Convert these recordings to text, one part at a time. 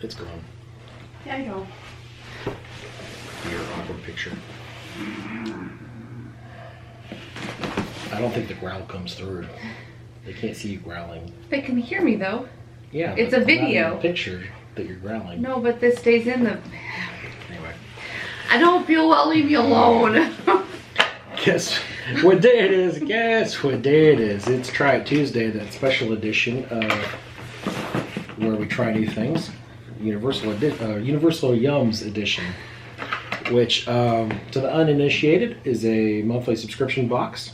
It's gone. Yeah, I know. Your awkward picture. I don't think the growl comes through. They can't see you growling. They can hear me though. Yeah, it's a video. Not in the picture that you're growling. No, but this stays in the. Anyway. I don't feel well. Leave me alone. Guess what day it is? Guess what day it is? It's Try It Tuesday, that special edition where we try new things. Universal Yums edition, which to the uninitiated is a monthly subscription box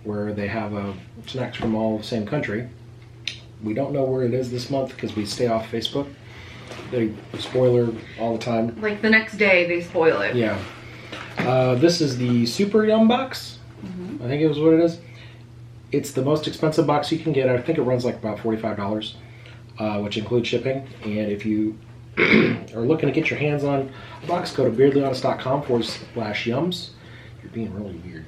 where they have snacks from all the same country. We don't know where it is this month because we stay off Facebook. They spoiler all the time. Like the next day they spoil it. Yeah. This is the Super Yum box. Mm-hmm. I think it was what it is. It's the most expensive box you can get. I think it runs like about $45, which includes shipping. And if you are looking to get your hands on a box, go to beardlyhonest.com/yums. You're being really weird.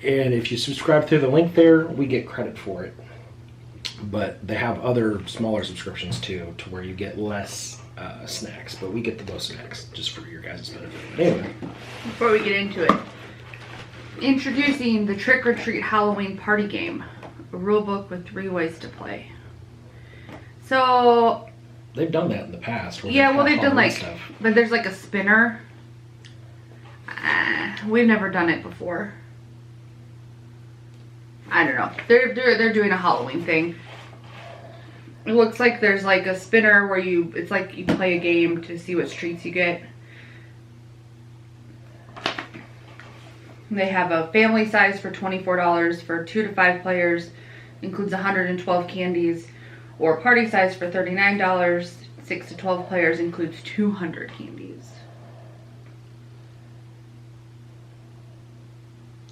And if you subscribe through the link there, we get credit for it. But they have other smaller subscriptions too, to where you get less snacks. But we get the most snacks, just for your guys' benefit. Anyway. Before we get into it, introducing the Trick or Treat Halloween Party Game. A rule book with 3 ways to play. So they've done that in the past. Yeah, well, they've done like stuff. But there's like a spinner. We've never done it before. I don't know. They're doing a Halloween thing. It looks like there's like a spinner where it's like you play a game to see what treats you get. They have a family size for $24 for 2 to 5 players. Includes 112 candies. Or party size for $39. 6 to 12 players includes 200 candies.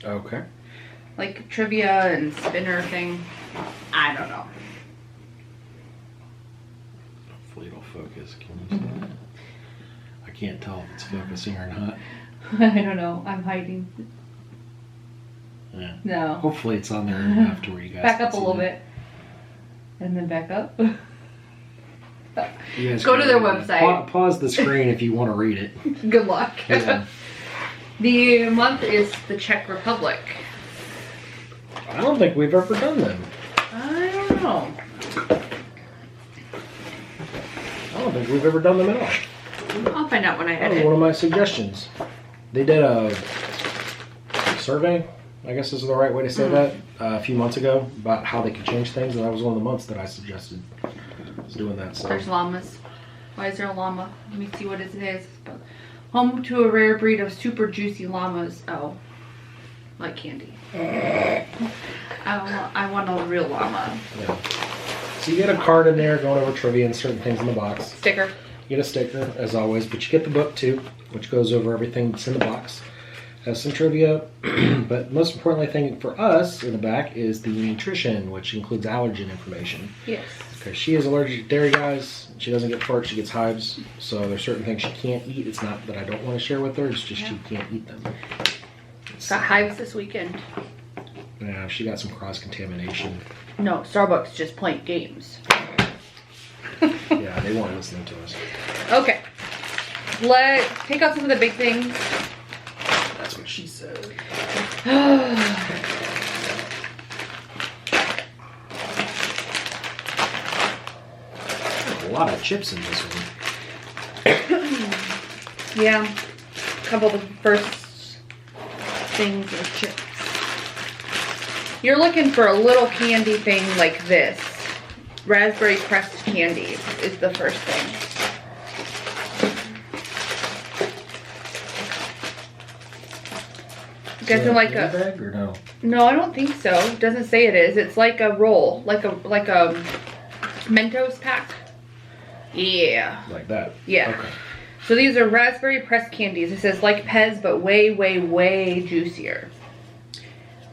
Okay. Like trivia and spinner thing. I don't know. Hopefully it'll focus. Can you see that? I can't tell if it's focusing or not. I don't know. I'm hiding. Yeah. No. Hopefully it's on there enough to where you guys back can up a see little that. bit. And then back up. You guys Go to their read website. Pause the screen if you want to read it. Good luck. Yeah. The month is the Czech Republic. I don't think we've ever done them. I don't know. I don't think we've ever done them at all. I'll find out when I That was edit. one of my suggestions. They did a survey, I guess is the right way to say that, a few months ago about how they could change things, and that was one of the months that I suggested was doing that. So. There's llamas. Why is there a llama? Let me see what it is. Home to a rare breed of super juicy llamas. Oh, like candy. I want a real llama. Yeah. So you get a card in there going over trivia and certain things in the box. Sticker. You get a sticker, as always, but you get the book too, which goes over everything that's in the box. Has some trivia, but most importantly thing for us in the back is the nutrition, which includes allergen information. Yes. Because she is allergic to dairy, guys. She doesn't get farts, she gets hives. So there's certain things she can't eat. It's not that I don't want to share with her, it's just she can't eat them. Got hives this weekend. Yeah, she got some cross-contamination. No, Starbucks just playing games. Yeah, they weren't listening to us. Okay. Let's take out some of the big things. That's what she said. A lot of chips in this one. Yeah. A couple of the first things are chips. You're looking for a little candy thing like this. Raspberry pressed candy is the first thing. You guys are like a bag or no? No, I don't think so. It doesn't say it is. It's like a roll, like a Mentos pack. Yeah. Like that? Yeah. Okay. So these are raspberry pressed candies. It says like Pez, but way, way, way juicier.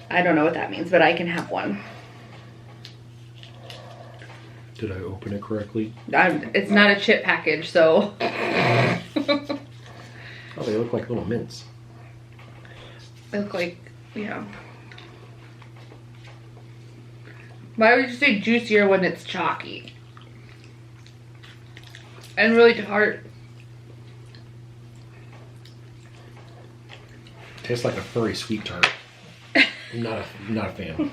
I don't know what that means, but I can have one. Did I open it correctly? It's not a chip package, so. Oh, they look like little mints. They look like, yeah. Why would you say juicier when it's chalky? and really tart. Tastes like a furry sweet tart. Not a fan.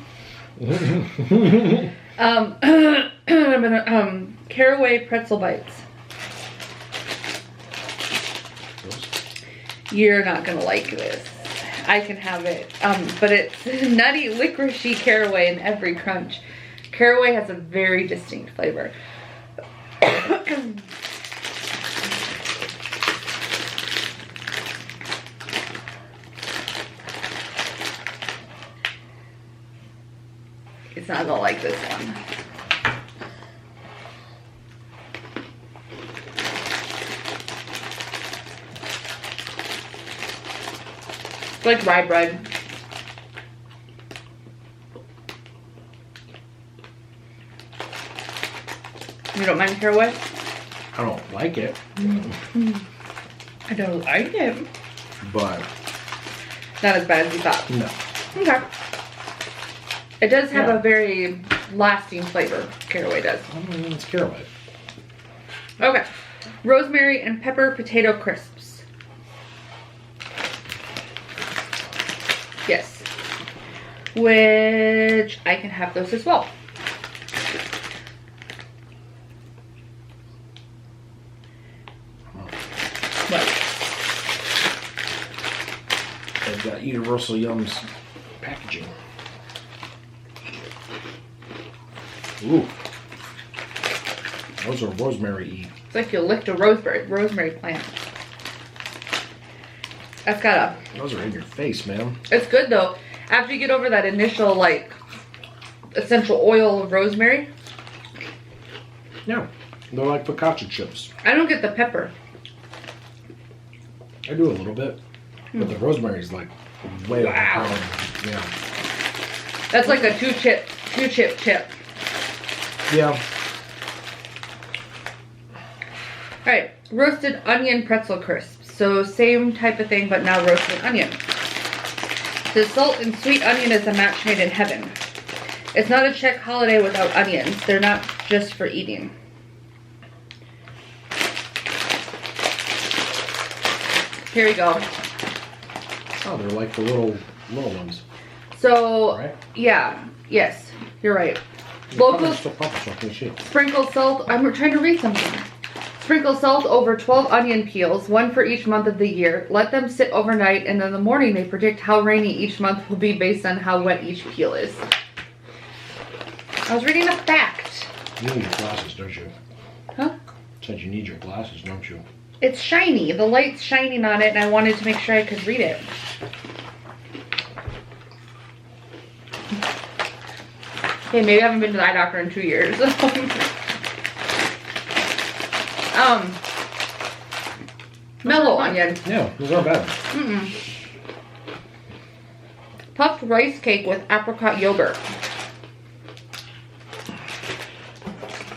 Caraway pretzel bites. You're not gonna like this. I can have it. But it's nutty, licoricey caraway in every crunch. Caraway has a very distinct flavor. It's not gonna like this one. It's like rye bread. You don't mind caraway? I don't like it. I don't like it. But Not as bad as you thought. no. Okay. It does have Yeah. a very lasting flavor. Caraway does. It's caraway. Okay. Rosemary and pepper potato crisps. Yes. Which I can have those as well. What? They've got Universal Yums packaging. Ooh. Those are rosemary-y. It's like you licked a rosemary plant. That's got Those are in your face, man. it's good though. After you get over that initial like essential oil of rosemary, Yeah. They're like focaccia chips. I don't get the pepper. I do a little bit. But the rosemary is like way Wow. overpowering. Yeah. That's like a two chip chip. Yeah. Alright, roasted onion pretzel crisps. So same type of thing, but now roasted onion. The salt and sweet onion is a match made in heaven. It's not a Czech holiday without onions. They're not just for eating. Here we go. Oh, they're like the little ones. So, Right? yeah, yes, you're right. They're Local probably still pop chocolate shit. sprinkle salt. I'm trying to read something. Sprinkle salt over 12 onion peels, one for each month of the year. Let them sit overnight, and in the morning they predict how rainy each month will be based on how wet each peel is. I was reading a fact. You need your glasses, don't you? Huh? Said you need your glasses, don't you? It's shiny. The light's shining on it, and I wanted to make sure I could read it. Okay, maybe I haven't been to the eye doctor in 2 years. Mellow onion. Yeah, those aren't bad. Puffed rice cake with apricot yogurt.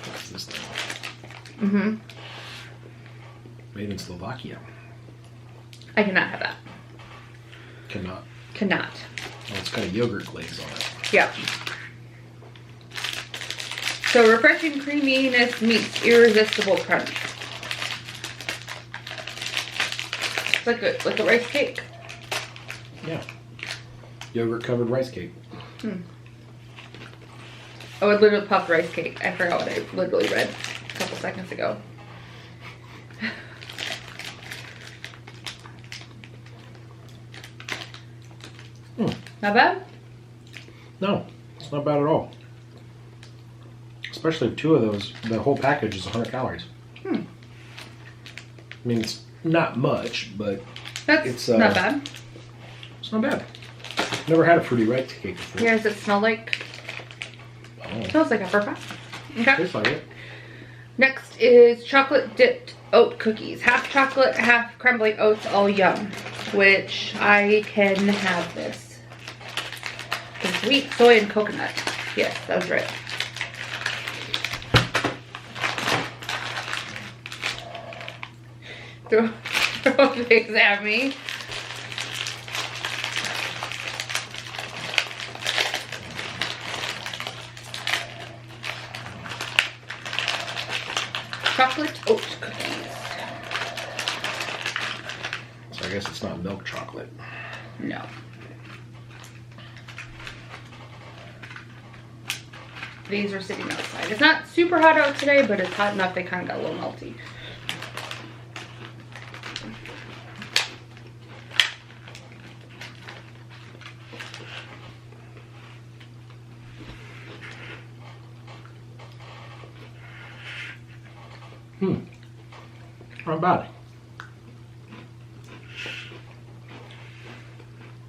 What's this thing? Made in Slovakia. I cannot have that. Cannot. Cannot. Oh, it's got a yogurt glaze on it. Yeah. So refreshing creaminess meets irresistible crunch. It's like a rice cake. Yeah. Yogurt covered rice cake. Oh, it literally puffed rice cake. I forgot what I literally read a couple seconds ago. Not bad? No, it's not bad at all. Especially two of those, the whole package is 100 calories. I mean, it's not much, but That's It's, not bad. it's not bad. Never had a fruity rice cake before. Yeah, does it smell like? Oh, Smells like apricot. Okay. tastes like it. Next is chocolate dipped oat cookies. Half chocolate, half crumbly oats, all yum. Which I can have this. It's wheat, soy, and coconut. Yes, that was right. Throw things at me. chocolate oat cookies. So I guess it's not milk chocolate. No. These are sitting outside. It's not super hot out today, but it's hot enough they kind of got a little melty. Not bad.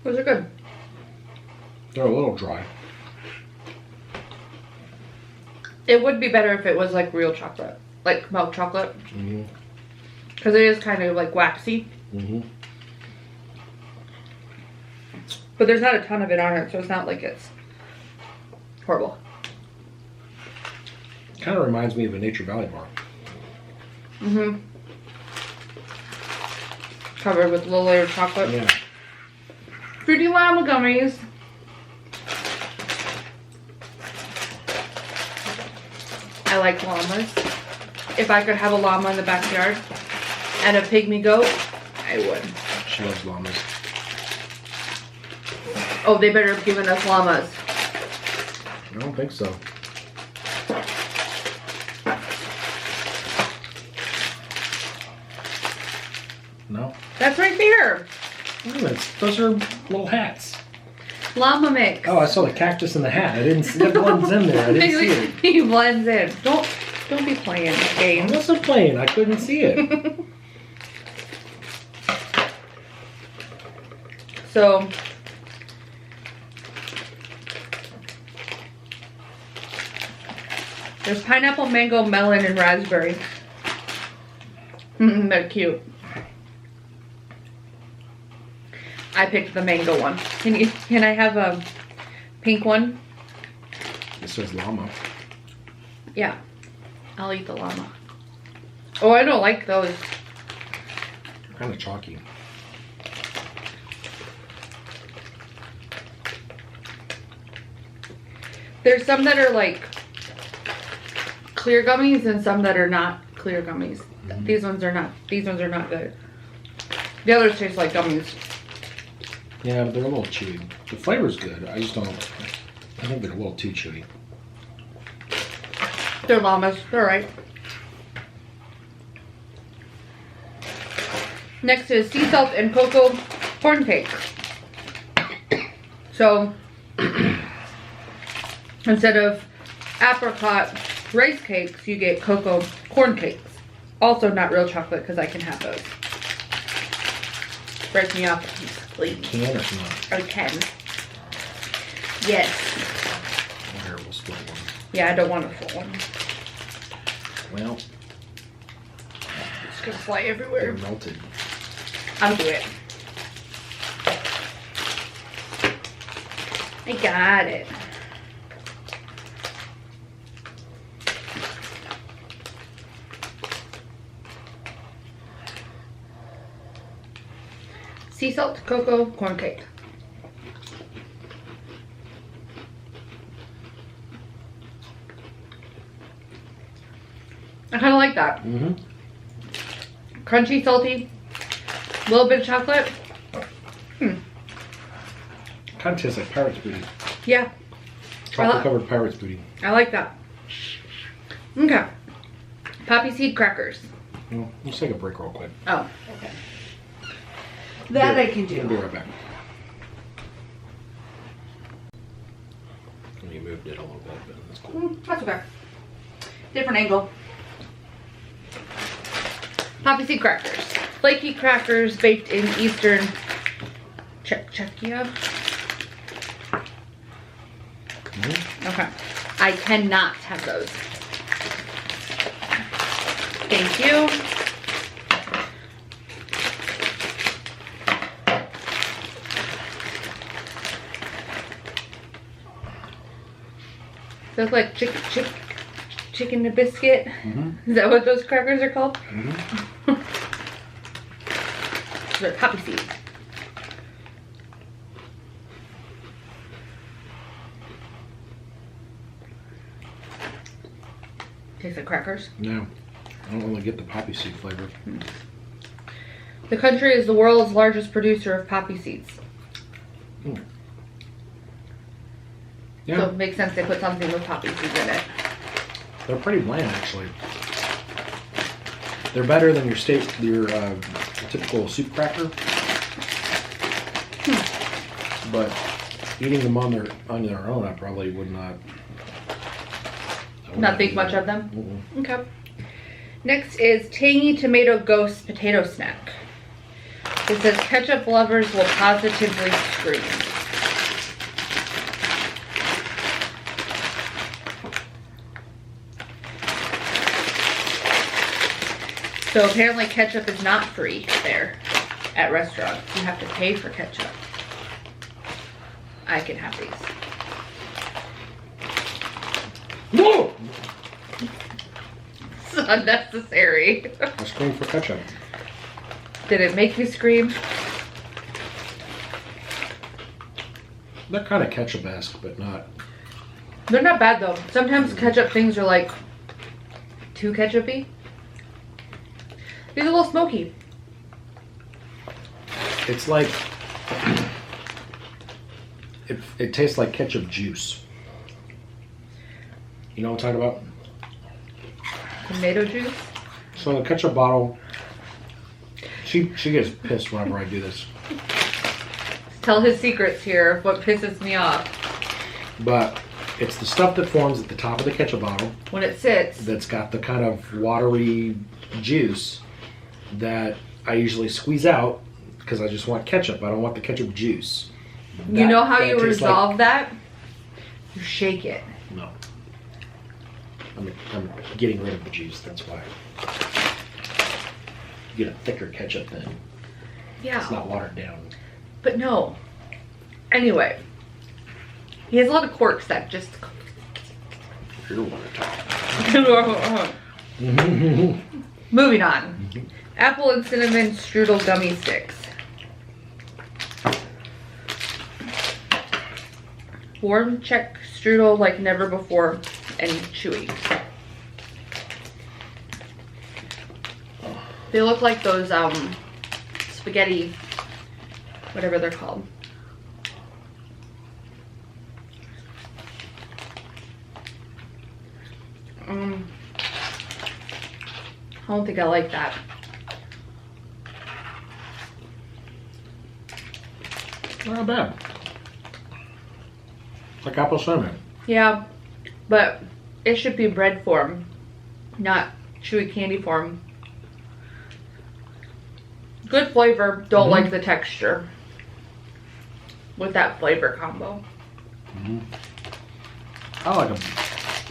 Those are good. They're a little dry. It would be better if it was like real chocolate, like milk chocolate. Because it is kind of like waxy. But there's not a ton of it on it, so it's not like it's horrible. Kind of reminds me of a Nature Valley bar. Covered with a little layer of chocolate. Yeah. Fruity llama gummies. I like llamas. If I could have a llama in the backyard and a pygmy goat, I would. She loves llamas. Oh, they better have given us llamas. I don't think so. No? That's right there. Those are little hats. Llama mix. Oh, I saw the cactus in the hat. I didn't see it blends in there. I didn't see it. He blends in. Don't be playing I games. wasn't playing. I couldn't see it. So there's pineapple, mango, melon, and raspberry. They're cute. I picked the mango one. Can I have a pink one? It says llama. Yeah. I'll eat the llama. Oh, I don't like those. They're kind of chalky. There's some that are like clear gummies and some that are not clear gummies. These ones are not. These ones are not good. The others taste like gummies. Yeah, but they're a little chewy. The flavor's good. I just don't. I think they're a little too chewy. They're llamas. They're alright. Next is sea salt and cocoa corn cake. So instead of apricot rice cakes, you get cocoa corn cakes. Also not real chocolate because I can have those. Break me off a piece, please. Can or not? I can. Yes. Here, we'll split one. Yeah, I don't want a full one. Well, It's gonna fly they're everywhere. melted. I'll do it. I got it. Sea salt cocoa corn cake. I kind of like that. Crunchy, salty, a little bit of chocolate. Kind of tastes like pirate's booty. Yeah, Chocolate covered pirate's booty. I like that. Okay. Poppy seed crackers. Well, let's take a break real quick. Oh, okay. That I can We'll be do. right back. You moved it a little bit, but that's cool. That's okay. Different angle. Poppy seed crackers. Flaky crackers baked in Eastern Czechia. Okay. I cannot have those. Thank you. Those like chicken and biscuit. Is that what those crackers are called? They're poppy seeds. Taste like crackers. No. don't really get the poppy seed flavor. The country is the world's largest producer of poppy seeds. Mm. Yeah. So it makes sense they put something with poppy seeds in it. They're pretty bland, actually. They're better than your typical soup cracker. But eating them on their own, I probably would not. Not think much of them? Mm-mm. Okay. Next is Tangy Tomato Ghost Potato Snack. It says ketchup lovers will positively scream. So apparently ketchup is not free there at restaurants. You have to pay for ketchup. I can have these. No! It's unnecessary. I screamed for ketchup. Did it make you scream? They're kind of ketchup-esque, but not. They're not bad though. Sometimes ketchup things are like too ketchup-y. These are a little smoky. It's like it tastes like ketchup juice. You know what I'm talking about? Tomato juice. So the ketchup bottle. She gets pissed whenever I do this. Tell his secrets here. What pisses me off. But it's the stuff that forms at the top of the ketchup bottle When it sits. that's got the kind of watery juice that I usually squeeze out because I just want ketchup. I don't want the ketchup juice. You know how you tastes resolve that? You shake it. No. I'm getting rid of the juice, that's why. You get a thicker ketchup then. Yeah. It's not watered down. But no. Anyway. He has a lot of quirks that just... You want to talk. Moving on. Apple and cinnamon strudel gummy sticks. Warm Czech strudel like never before and chewy. They look like those spaghetti, whatever they're called. I don't think I like that. Not bad. Like apple cinnamon. Yeah, but it should be bread form, not chewy candy form. Good flavor, don't like the texture with that flavor combo. I like them.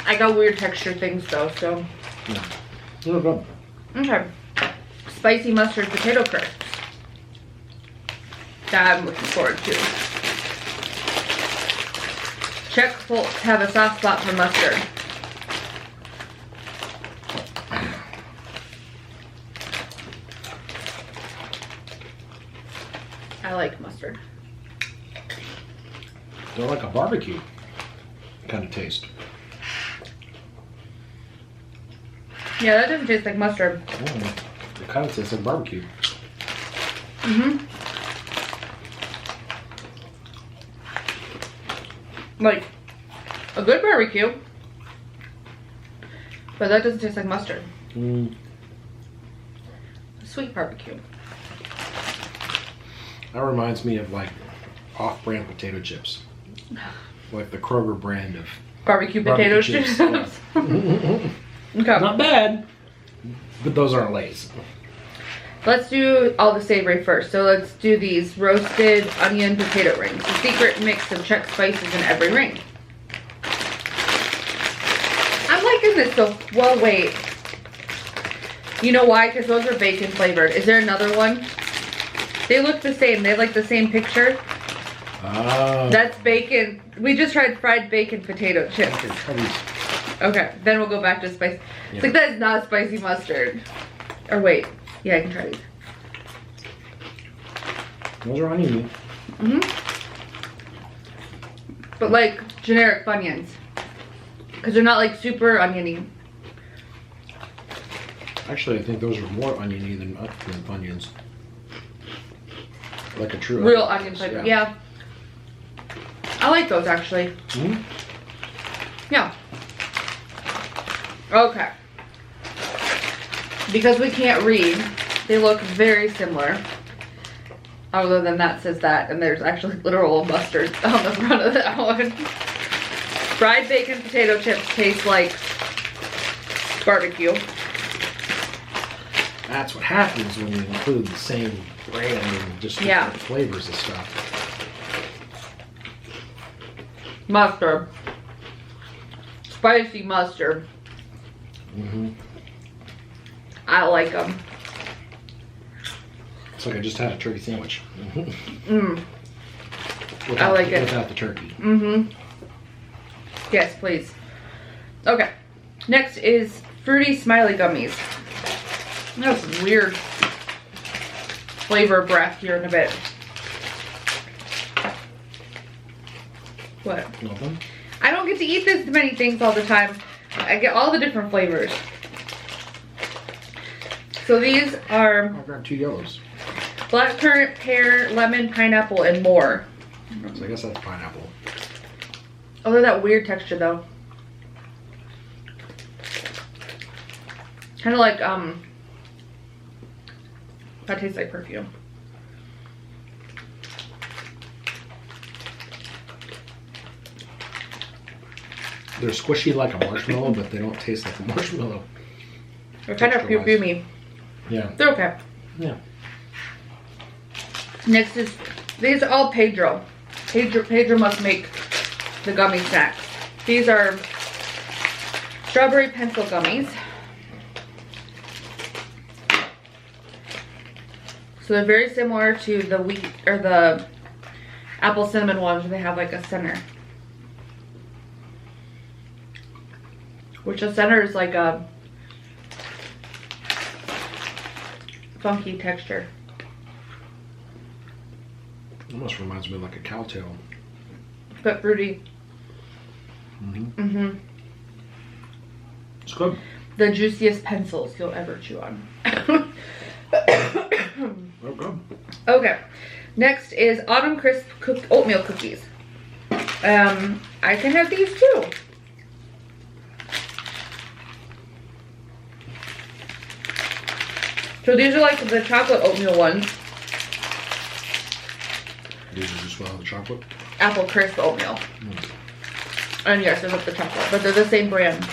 I got weird texture things though, so. Yeah. They're good. Okay. Spicy mustard potato crisps. That I'm looking forward to. Czech folks have a soft spot for mustard. I like mustard. They're like a barbecue kind of taste. Yeah, that doesn't taste like mustard. It kind of tastes like barbecue. Like a good barbecue, but that doesn't taste like mustard. Sweet barbecue. That reminds me of like off-brand potato chips. Like the Kroger brand of Barbecue potato chips. Yeah. Okay. Not bad, but those aren't Lay's. Let's do all the savory first. So let's do these roasted onion potato rings. The secret mix of Czech spices in every ring. I'm liking this so well. Wait. You know why? Because those are bacon flavored. Is there another one? They look the same. They have like the same picture. That's bacon. We just tried fried bacon potato chips. Okay, then we'll go back to spice. Yeah. It's like that is not spicy mustard. Or wait. Yeah, I can try these. Those are oniony. But like generic Funyuns. Because they're not like super oniony. Actually, I think those are more oniony than Funyuns. Like a true real onion flavor. Yeah. I like those actually. Mm-hmm. Yeah. Okay. Because we can't read, they look very similar. Other than that says that, and there's actually literal mustard on the front of that one. Fried bacon potato chips taste like barbecue. That's what happens when you include the same brand and just different flavors of stuff. Mustard. Spicy mustard. Mm-hmm. I like them. It's like I just had a turkey sandwich. I like it. Without the turkey. Mm-hmm. Yes, please. Okay. Next is Fruity Smiley Gummies. I have some weird flavor breath here in a bit. What? Nothing. I don't get to eat this many things all the time. I get all the different flavors. So these are I've got 2 yellows. blackcurrant, pear, lemon, pineapple, and more. So I guess that's pineapple. Oh, they're that weird texture though. Kind of like, that tastes like perfume. They're squishy like a marshmallow, but they don't taste like a marshmallow. They're kind of Texture-wise. perfumey. Yeah. They're okay. Yeah. Next is, these are all Pedro. Pedro must make the gummy snacks. These are strawberry pencil gummies. So they're very similar to the wheat or the apple cinnamon ones where they have like a center. Which the center is like a funky texture. Almost reminds me of like a cow tail. But fruity. Mm-hmm. Mm-hmm. It's good. The juiciest pencils you'll ever chew on. Oh, good. Okay. Next is Autumn Crisp Oatmeal Cookies. I can have these too. So these are like the chocolate oatmeal ones. These are just without the chocolate. Apple Crisp Oatmeal. And yes, there's the chocolate, but they're the same brand.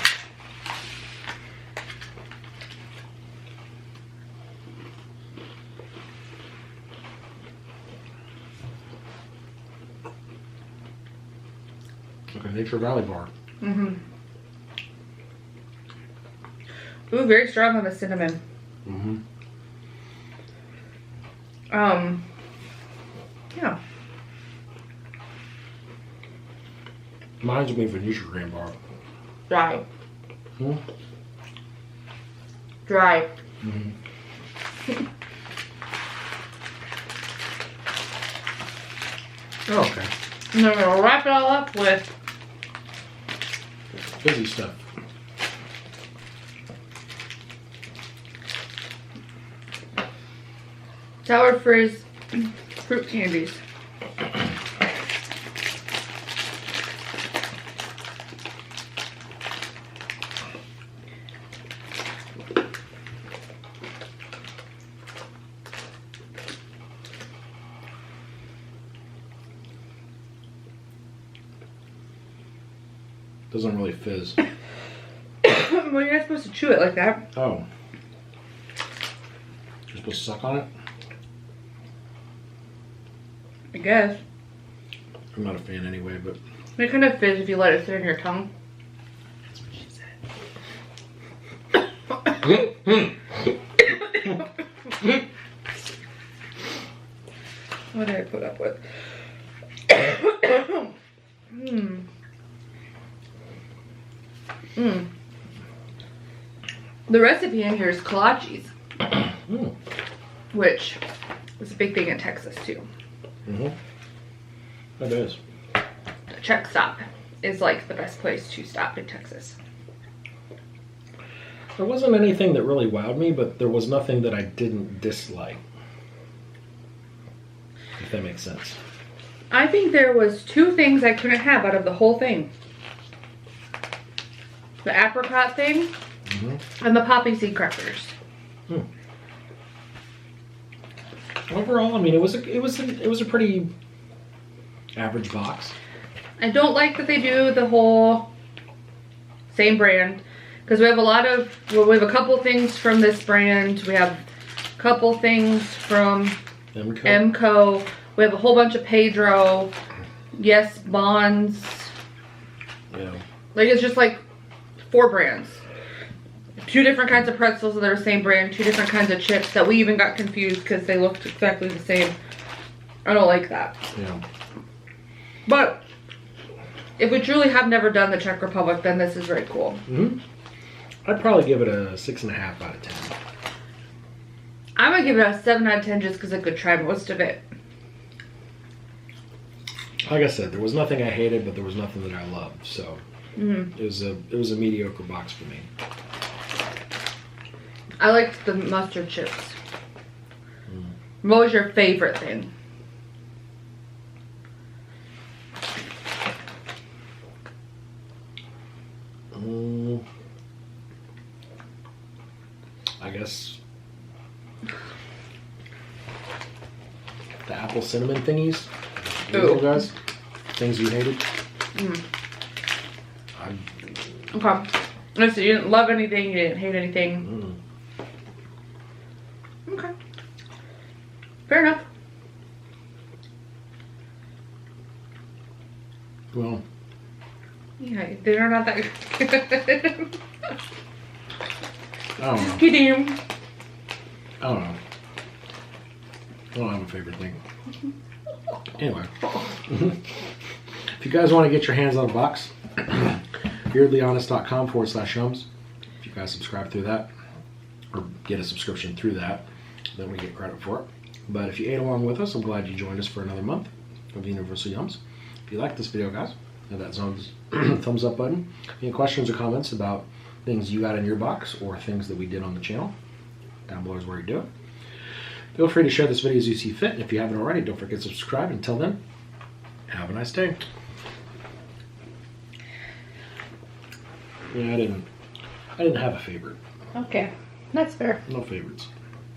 Like a Nature Valley bar. Mm-hmm. Ooh, very strong on the cinnamon. Mm-hmm. Yeah. Reminds me of a Nutri-Grain bar. Dry. Hmm? Dry. Mm-hmm. Oh, okay. And then we're gonna wrap it all up with Fizzy stuff. Sour Frizz fruit candies. Doesn't really fizz. Well, you're not supposed to chew it like that. Oh. You're supposed to suck on it? I guess. I'm not a fan anyway, but... It kind of fizz if you let it sit in your tongue. That's what she said. What did I put up with? The recipe in here is kolaches, which is a big thing in Texas too. Mm-hmm. That is. The Czech stop is like the best place to stop in Texas. There wasn't anything that really wowed me, but there was nothing that I didn't dislike. If that makes sense. I think there was 2 things I couldn't have out of the whole thing. The apricot thing and the poppy seed crackers. Overall, I mean, it was a pretty average box. I don't like that they do the whole same brand, because we have we have a couple things from this brand. We have a couple things from Emco. We have a whole bunch of Pedro. Yes, Bonds. Yeah. Like, it's just like 4 brands. 2 different kinds of pretzels that are the same brand. 2 different kinds of chips that we even got confused because they looked exactly the same. I don't like that. Yeah. But if we truly have never done the Czech Republic, then this is very cool. I'd probably give it a 6.5 out of 10. I'm gonna give it a 7 out of 10 just because I could try most of it. Like I said, there was nothing I hated, but there was nothing that I loved. So it was a mediocre box for me. I liked the mustard chips. What was your favorite thing? I guess the apple cinnamon thingies. Ooh. Guys, things you hated. Okay. Listen, you didn't love anything, you didn't hate anything. Okay. Fair enough. Well. Yeah, they're not that good. I don't know. Just kidding. I don't know. I don't have a favorite thing. Anyway. If you guys want to get your hands on a box, weirdlyhonest.com/shums. If you guys subscribe through that, or get a subscription through that, then we get credit for it. But if you ate along with us, I'm glad you joined us for another month of Universal Yums. If you like this video, guys, hit that thumbs up button. Any questions or comments about things you got in your box or things that we did on the channel, down below is where you do it. Feel free to share this video as you see fit, and if you haven't already, don't forget to subscribe. Until then, have a nice day. Yeah, I didn't have a favorite. Okay, that's fair. No favorites.